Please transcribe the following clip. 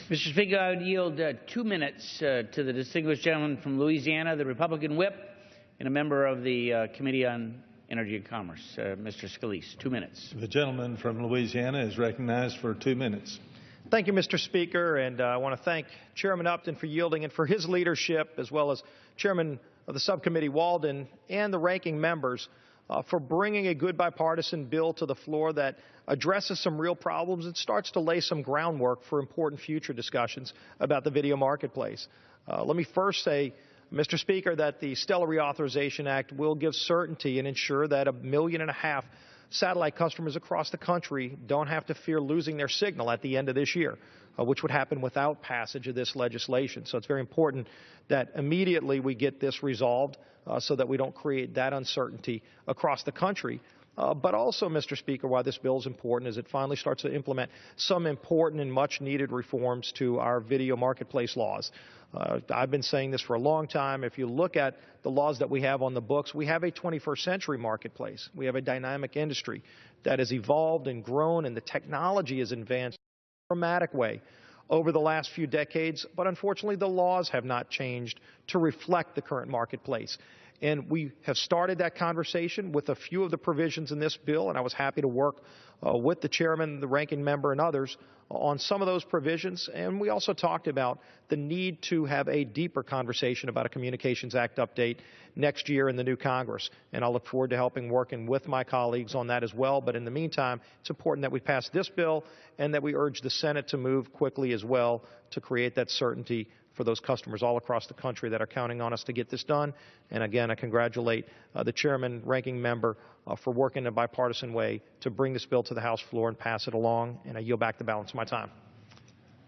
Mr. Speaker, I would yield 2 minutes to the distinguished gentleman from Louisiana, the Republican whip, and a member of the Committee on Energy and Commerce, Mr. Scalise. 2 minutes. The gentleman from Louisiana is recognized for 2 minutes. Thank you, Mr. Speaker, and I want to thank Chairman Upton for yielding and for his leadership, as well as Chairman of the Subcommittee Walden and the ranking members for bringing a good bipartisan bill to the floor that addresses some real problems and starts to lay some groundwork for important future discussions about the video marketplace. Let me first say, Mr. Speaker, that the STELA Reauthorization Act will give certainty and ensure that 1.5 million satellite customers across the country don't have to fear losing their signal at the end of this year, which would happen without passage of this legislation. So it's very important that immediately we get this resolved so that we don't create that uncertainty across the country. But also, Mr. Speaker, why this bill is important is it finally starts to implement some important and much-needed reforms to our video marketplace laws. I've been saying this for a long time. If you look at the laws that we have on the books, we have a 21st century marketplace. We have a dynamic industry that has evolved and grown, and the technology has advanced in a dramatic way over the last few decades. But unfortunately, the laws have not changed to reflect the current marketplace. And we have started that conversation with a few of the provisions in this bill, and I was happy to work with the chairman, the ranking member, and others on some of those provisions. And we also talked about the need to have a deeper conversation about a Communications Act update next year in the new Congress. And I'll look forward to working with my colleagues on that as well. But in the meantime, it's important that we pass this bill and that we urge the Senate to move quickly as well to create that certainty for those customers all across the country that are counting on us to get this done. And again, I congratulate the chairman, ranking member, for working in a bipartisan way to bring this bill to the House floor and pass it along. And I yield back the balance of my time.